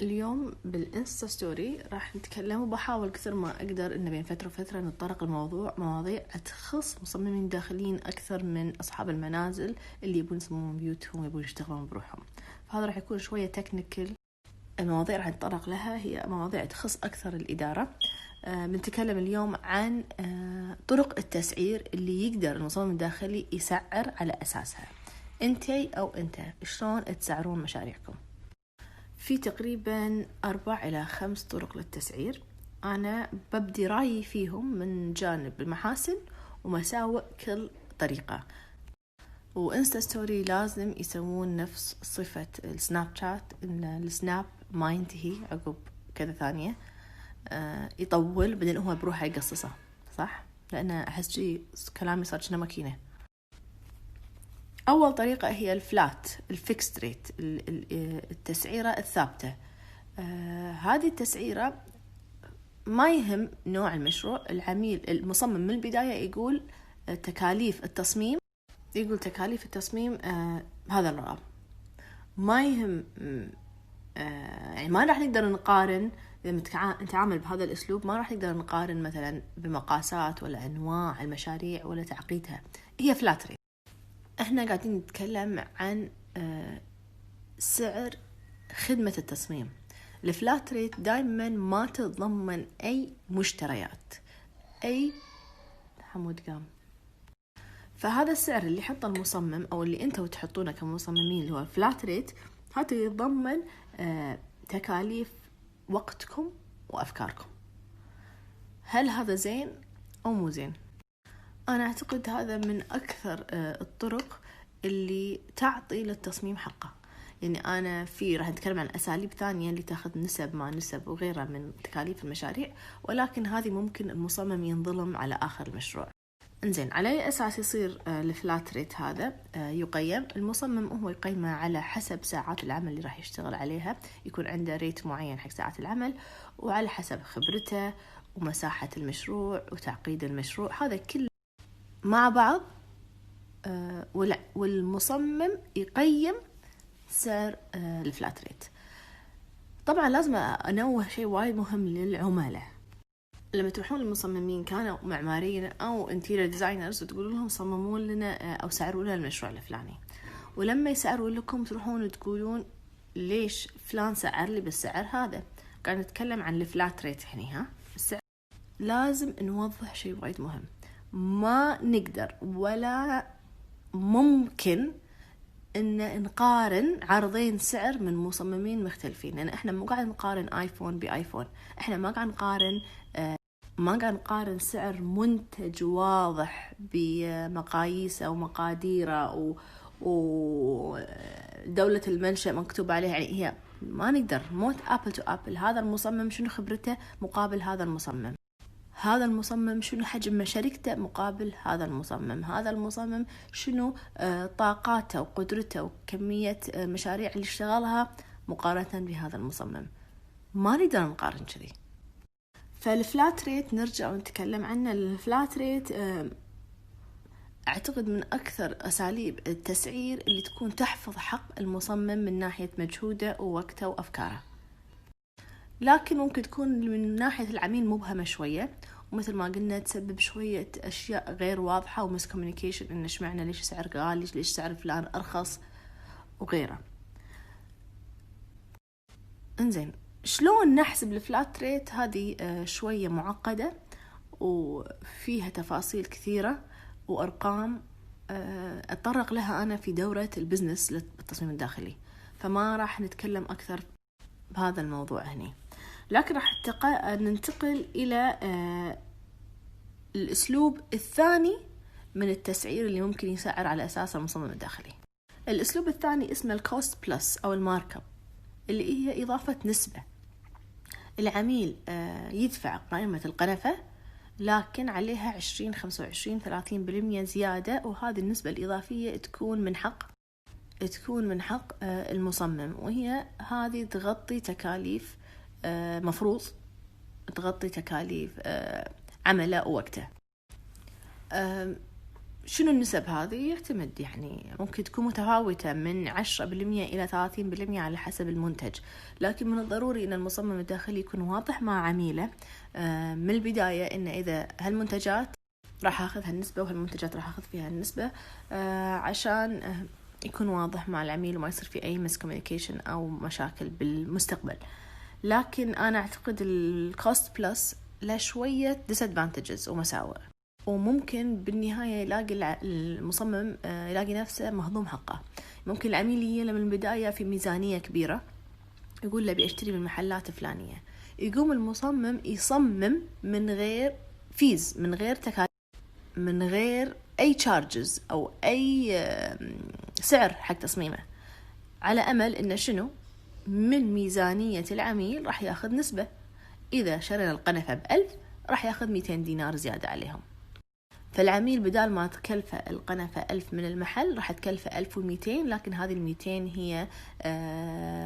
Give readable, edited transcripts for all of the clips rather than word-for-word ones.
اليوم بالإنستا ستوري راح نتكلم وبحاول كثر ما أقدر إن بين فترة وفترة نتطرق الموضوع مواضيع تخص مصممين داخليين أكثر من أصحاب المنازل اللي يبون يصممون بيوتهم ويبون يشتغلون بروحهم. فهذا راح يكون شوية تكنيكال. المواضيع راح نتطرق لها هي مواضيع تخص أكثر الإدارة. بنتكلم اليوم عن طرق التسعير اللي يقدر المصمم الداخلي يسعر على أساسها. أنتي أو أنت شلون تسعرون مشاريعكم؟ في تقريبا 4 إلى 5 طرق للتسعير. أنا ببدي رأيي فيهم من جانب المحاسن ومساوئ كل طريقة. وإنستا ستوري لازم يسوون نفس صفة السناب شات، إن السناب ما ينتهي عقب كذا ثانية، يطول بعدين هو بروحه يقصصه، صح؟ لأن أحس شي كلامي صار شنا ماكينة. أول طريقة هي الفلات، الفيكست ريت، التسعيرة الثابتة. هذه التسعيرة ما يهم نوع المشروع. العميل المصمم من البداية يقول تكاليف التصميم، هذا الرقم. ما يهم، يعني ما راح نقدر نقارن. إذا نتعامل بهذا الأسلوب ما راح نقدر نقارن مثلا بمقاسات ولا أنواع المشاريع ولا تعقيدها. هي فلات ريت. احنا قاعدين نتكلم عن سعر خدمة التصميم. الفلات ريت دايما ما تتضمن أي مشتريات، أي حمود قام. فهذا السعر اللي يحطه المصمم أو اللي أنتوا تحطونه كمصممين اللي هو الفلات ريت، هذا يتضمن تكاليف وقتكم وأفكاركم. هل هذا زين أو مو زين؟ أنا أعتقد هذا من أكثر الطرق اللي تعطي للتصميم حقه. يعني أنا راح نتكلم عن أساليب ثانية اللي تأخذ نسب ما نسب وغيرها من تكاليف المشاريع، ولكن هذه ممكن المصمم ينظلم على آخر المشروع. انزين، على أي أساس يصير الفلات ريت هذا يقيم؟ المصمم هو يقيمه على حسب ساعات العمل اللي راح يشتغل عليها، يكون عنده ريت معين حق ساعات العمل، وعلى حسب خبرته ومساحة المشروع وتعقيد المشروع، هذا كله مع بعض. والمصمم يقيم سعر الفلات ريت. طبعا لازم أنوه شيء وايد مهم للعملاء. لما تروحون للمصممين كانوا معماريين أو انتيريور ديزاينرز وتقولوا لهم صمموا لنا أو سعروا لنا المشروع الفلاني، ولما يسعروا لكم تروحون تقولون ليش فلان سعر لي بالسعر هذا. قاعد نتكلم عن الفلات ريت هنا. السعر لازم نوضح شيء وايد مهم. ما نقدر ولا ممكن إن نقارن عرضين سعر من مصممين مختلفين، لأن إحنا مو قاعد نقارن آيفون بآيفون. إحنا ما قاعد نقارن سعر منتج واضح بمقاييسه ومقاديره ودولة المنشأ مكتوب عليها. يعني هي ما نقدر موت أبل تو أبل. هذا المصمم شنو خبرته مقابل هذا المصمم، هذا المصمم شنو حجم شركته مقابل هذا المصمم شنو طاقاته وقدرته وكمية المشاريع اللي اشتغلها مقارنة بهذا المصمم. ما نقدر نقارن كذي. فالفلات ريت نرجع ونتكلم عنه. الفلات ريت أعتقد من أكثر أساليب التسعير اللي تكون تحفظ حق المصمم من ناحية مجهوده ووقته وأفكاره، لكن ممكن تكون من ناحية العميل مبهمة شوية، ومثل ما قلنا تسبب شوية أشياء غير واضحة ومس كوميونيكيشن، إن إشمعنى ليش سعر غالي، ليش سعر فلان أرخص وغيره. انزين، شلون نحسب الفلات ريت؟ هذه شوية معقدة وفيها تفاصيل كثيرة وأرقام أتطرق لها أنا في دورة البزنس للتصميم الداخلي، فما راح نتكلم أكثر بهذا الموضوع هنا. لكن راح ننتقل إلى الأسلوب الثاني من التسعير اللي ممكن يسعر على أساس المصمم الداخلي. الأسلوب الثاني اسمه الكوست بلس أو المارك اب، اللي هي إضافة نسبة. العميل يدفع قائمة القنفة لكن عليها 20 25 30% زيادة، وهذه النسبة الإضافية تكون من حق المصمم، وهي هذه تغطي تكاليف مفروض تغطي تكاليف عمله ووقته. شنو النسب هذه؟ يعتمد، يعني ممكن تكون متفاوتة من 10% إلى 30% على حسب المنتج، لكن من الضروري أن المصمم الداخلي يكون واضح مع عميله من البداية إن إذا هالمنتجات راح أخذ هالنسبة وهالمنتجات راح أخذ فيها النسبة، عشان يكون واضح مع العميل وما يصير في أي مسكوميونيكيشن أو مشاكل بالمستقبل. لكن أنا أعتقد الكوست بلس له شوية disadvantages ومساوئ، وممكن بالنهاية يلاقي المصمم يلاقي نفسه مهضوم حقه. ممكن العميل يجي من البداية في ميزانية كبيرة، يقول له بيشتري من محلات فلانية، يقوم المصمم يصمم من غير فيز، من غير تكاليف، من غير أي تشارجز أو أي سعر حق تصميمه، على أمل إنه شنو من ميزانية العميل راح ياخذ نسبة. إذا شرينا القنفة ب1000 راح ياخذ 200 دينار زيادة عليهم. فالعميل بدال ما تكلفة القنفة 1000 من المحل راح تكلفة 1200، لكن هذه 200 هي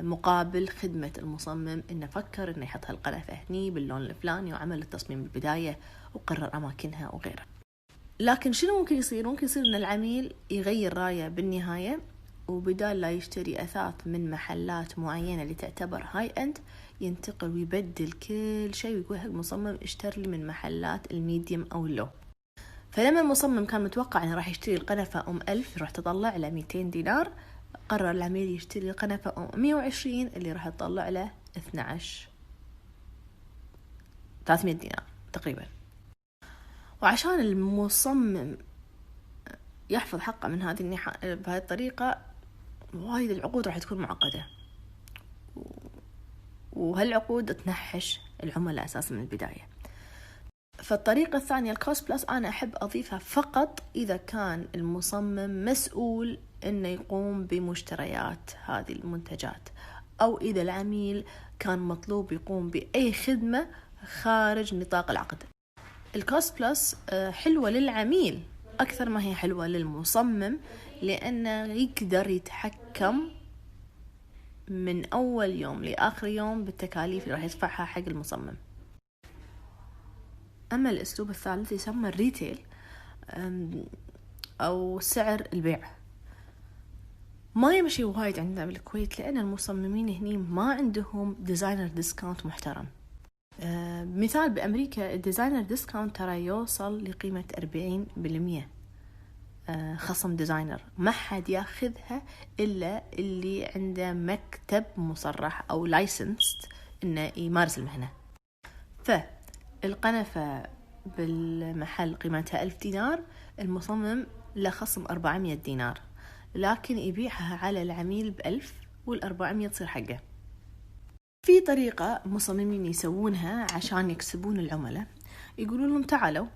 مقابل خدمة المصمم إنه فكر إنه يحط هالقنفة هني باللون الفلاني وعمل التصميم بالبداية وقرر أماكنها وغيره. لكن شنو ممكن يصير؟ ممكن يصير إن العميل يغير رأيه بالنهاية، وبدال لا يشتري أثاث من محلات معينة اللي تعتبر هاي أند، ينتقل ويبدل كل شيء ويقول حق المصمم اشتري لي من محلات الميديم أو اللو. فلما المصمم كان متوقع أنه راح يشتري القنفة 1000 راح تطلع له 200 دينار، قرر العميل يشتري القنفة 120 اللي راح تطلع له 300 دينار تقريبا. وعشان المصمم يحفظ حقه من هذه بهذه الطريقة، وايد العقود راح تكون معقدة، وهالعقود تنحش العملاء أساسا من البداية. فالطريقة الثانية الكوست بلس أنا أحب أضيفها فقط إذا كان المصمم مسؤول إنه يقوم بمشتريات هذه المنتجات، أو إذا العميل كان مطلوب يقوم بأي خدمة خارج نطاق العقد. الكوست بلس حلوة للعميل أكثر ما هي حلوة للمصمم، لأنه يقدر يتحكم من أول يوم لآخر يوم بالتكاليف اللي راح يدفعها حق المصمم. أما الأسلوب الثالث يسمى الريتيل أو سعر البيع. ما يمشي وايد عندنا بالكويت، لأن المصممين هني ما عندهم ديزاينر ديسكاونت محترم. مثال بأمريكا الديزاينر ديسكاونت ترى يوصل لقيمة 40% خصم ديزاينر، ما حد ياخذها إلا اللي عنده مكتب مصرح أو لايسنسد إنه يمارس المهنة. فالقنفة بالمحل قيمتها 1000 دينار، المصمم له خصم 400 دينار، لكن يبيعها على العميل ب1000 وال400 تصير حقه. في طريقة مصممين يسوونها عشان يكسبون العملاء، يقولون لهم تعالوا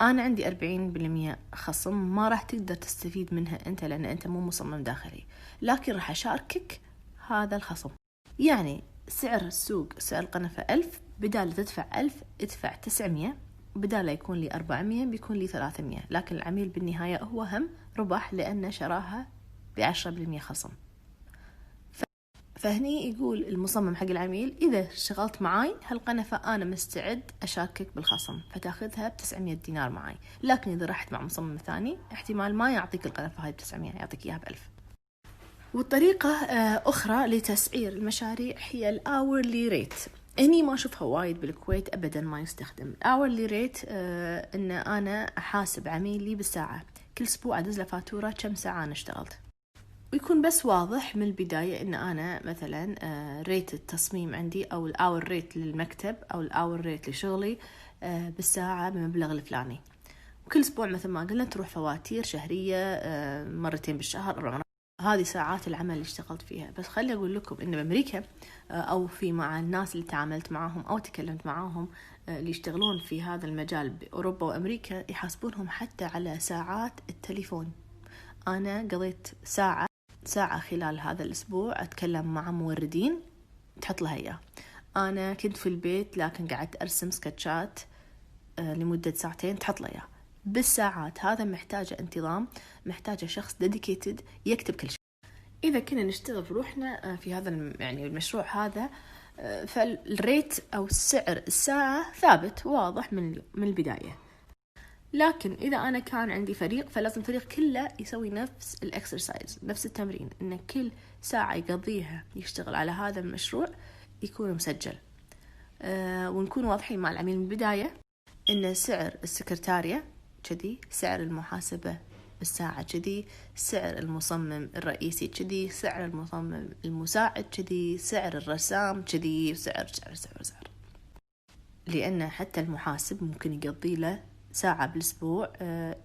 أنا عندي 40% خصم، ما راح تقدر تستفيد منها أنت لأن أنت مو مصمم داخلي، لكن راح أشاركك هذا الخصم. يعني سعر السوق سعر القنفة 1000، بدال تدفع 1000 ادفع 900، بدال يكون لي 400 بيكون لي 300، لكن العميل بالنهاية هو هم ربح لأنه شراها ب10% خصم. فهني يقول المصمم حق العميل إذا اشتغلت معاي هالقنفة أنا مستعد أشاركك بالخصم، فتاخذها ب900 دينار معاي، لكن إذا رحت مع مصمم ثاني احتمال ما يعطيك القنفة هاي ب900، يعطيك إياها ب1000. والطريقة أخرى لتسعير المشاريع هي الأورلي ريت. هني ما أشوفها وايد بالكويت أبدا، ما يستخدم الأورلي ريت. إن أنا أحاسب عميلي بالساعة، كل أسبوع أدز له فاتورة كم ساعة أنا اشتغلت، ويكون بس واضح من البداية إن أنا مثلا ريت التصميم عندي أو الأور ريت للمكتب أو الأور ريت لشغلي بالساعة بمبلغ الفلاني. وكل أسبوع مثل ما قلنا تروح فواتير شهرية مرتين بالشهر 4 مرات، هذه ساعات العمل اللي اشتغلت فيها. بس خلي أقول لكم إن بأمريكا أو في مع الناس اللي تعاملت معاهم أو تكلمت معاهم اللي يشتغلون في هذا المجال بأوروبا وأمريكا، يحاسبونهم حتى على ساعات التليفون. أنا قضيت ساعة خلال هذا الأسبوع أتكلم مع موردين تحط لها إياه. أنا كنت في البيت لكن قعدت أرسم سكتشات لمدة ساعتين تحط لها إياه بالساعات. هذا محتاجة انتظام، محتاجة شخص ديديكيتد يكتب كل شيء. إذا كنا نشتغل بروحنا في هذا يعني المشروع هذا، فالريت أو سعر الساعة ثابت واضح من البداية. لكن إذا أنا كان عندي فريق فلازم الفريق كله يسوي نفس الإكسرسايز، نفس التمرين، إن كل ساعة يقضيها يشتغل على هذا المشروع يكون مسجل. ونكون واضحين مع العميل من البداية إن سعر السكرتارية كذي، سعر المحاسبة بالساعة كذي، سعر المصمم الرئيسي كذي، سعر المصمم المساعد كذي، سعر الرسام كذي، سعر. لأن حتى المحاسب ممكن يقضي له ساعة بالأسبوع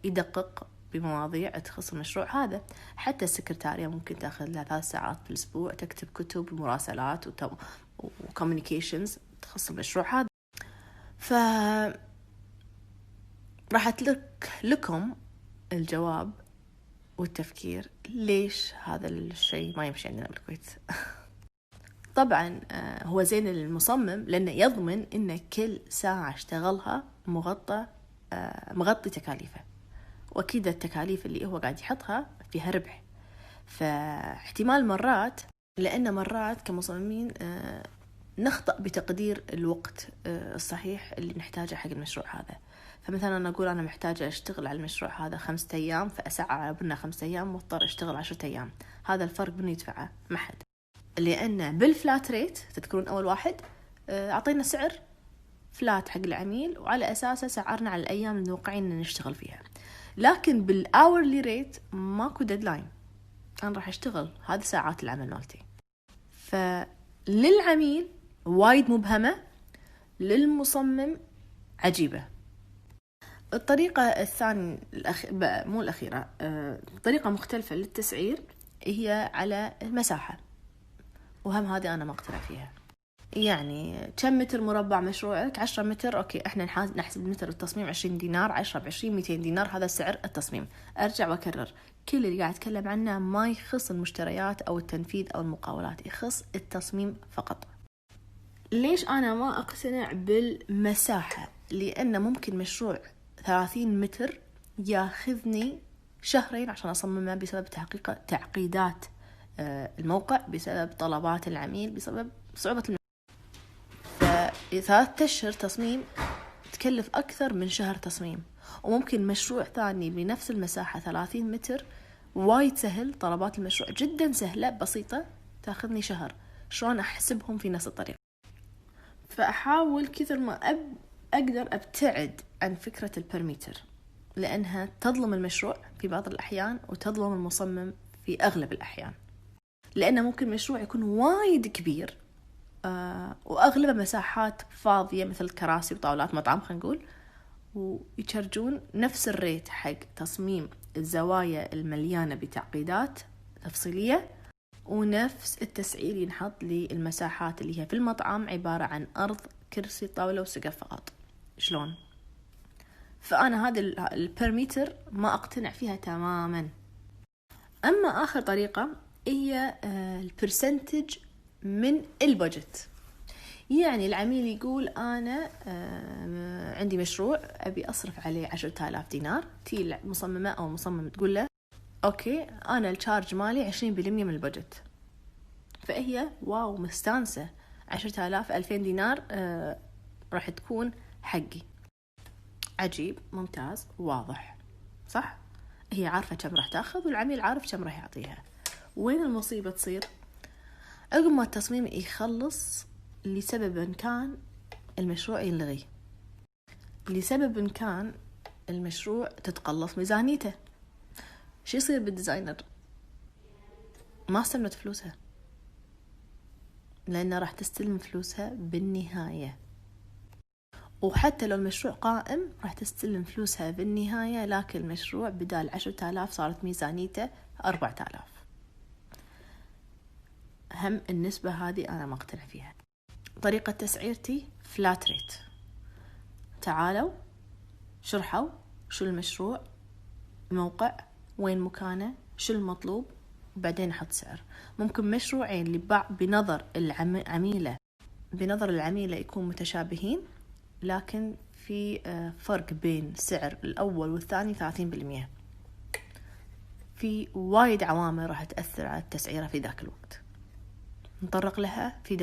يدقق بمواضيع تخص المشروع هذا. حتى السكرتارية ممكن تأخذ لها 3 ساعات بالأسبوع تكتب كتب ومراسلات وكوميونيكيشنز تخص المشروع هذا. راح أترك لكم الجواب والتفكير ليش هذا الشيء ما يمشي عندنا بالكويت. طبعا هو زين للمصمم لأنه يضمن إن كل ساعة اشتغلها مغطي تكاليفه، وأكيد التكاليف اللي هو قاعد يحطها فيها ربح. فاحتمال مرات، لأن مرات كمصممين نخطأ بتقدير الوقت الصحيح اللي نحتاجه حق المشروع هذا. فمثلا أنا أقول أنا محتاجة أشتغل على المشروع هذا 5 أيام، فأسعى بنا 5 أيام واضطر أشتغل 10 أيام. هذا الفرق بني يدفعه ما حد، لأن بالفلات ريت تذكرون أول واحد أعطينا سعر فلات حق العميل وعلى أساسه سعرنا على الأيام الموقعين نشتغل فيها. لكن بالأورلي ريت ماكو ديدلاين، أنا راح أشتغل هذه ساعات العمل مالتي. فللعميل وايد مبهمة، للمصمم عجيبة. الطريقة الثانية مو الأخيرة، طريقة مختلفة للتسعير هي على المساحة، وهم هذه أنا ما أقتنع فيها. يعني كم متر مربع مشروعك؟ 10 متر، أوكي إحنا نحسب المتر التصميم 20 دينار، 10 ب20 200 دينار، هذا سعر التصميم. أرجع وأكرر، كل اللي قاعد أتكلم عنه ما يخص المشتريات أو التنفيذ أو المقاولات، يخص التصميم فقط. ليش أنا ما أقتنع بالمساحة؟ لأن ممكن مشروع 30 متر ياخذني 2 عشان أصممه بسبب تعقيدات الموقع، بسبب طلبات العميل، بسبب صعوبة فإذا 3 أشهر تصميم تكلف أكثر من شهر تصميم. وممكن مشروع ثاني بنفس المساحة 30 متر وايد سهل، طلبات المشروع جدا سهلة بسيطة، تاخذني شهر. شلون أحسبهم في نفس الطريقة؟ فأحاول كثر ما أقدر أبتعد عن فكرة البرميتر، لأنها تظلم المشروع في بعض الأحيان وتظلم المصمم في أغلب الأحيان. لأنه ممكن مشروع يكون وايد كبير وأغلب مساحات فاضية مثل كراسي وطاولات مطعم خلينا نقول، ويشرجون نفس الريت حق تصميم الزوايا المليانة بتعقيدات تفصيلية، ونفس التسعير ينحط للمساحات اللي هي في المطعم عبارة عن أرض كرسي طاولة وسقف فقط. شلون؟ فأنا هذا البرميتر ما أقتنع فيها تماما. أما آخر طريقة هي البرسنتج من البودجت. يعني العميل يقول أنا عندي مشروع أبي أصرف عليه 10,000 دينار، تي المصممة أو مصمم تقول له أوكي أنا الشارج مالي 20% من البودجت. فهي واو مستانسة، 10,000 2000 دينار راح تكون حقي. عجيب، ممتاز، واضح، صح؟ هي عارفة كم راح تأخذ والعميل عارف كم راح يعطيها. وين المصيبة تصير؟ عقب ما التصميم يخلص لسبب كان المشروع يلغي، لسبب كان المشروع تتقلص ميزانيته، شو يصير بالديزاينر؟ ما استلمت فلوسها، لأنه راح تستلم فلوسها بالنهاية. وحتى لو المشروع قائم راح تستلم فلوسها بالنهاية، لكن المشروع بدال 10,000 صارت ميزانيته 4,000. هم النسبة هذه أنا ما أقتنع فيها. طريقة تسعيرتي فلات ريت، تعالوا شرحوا شو المشروع، موقع، وين مكانه، شو المطلوب، وبعدين أحط سعر. ممكن مشروعين اللي بنظر العميلة يكون متشابهين، لكن في فرق بين سعر الأول والثاني 30%. في وايد عوامل راح تأثر على التسعيرة في ذاك الوقت، نطرق لها في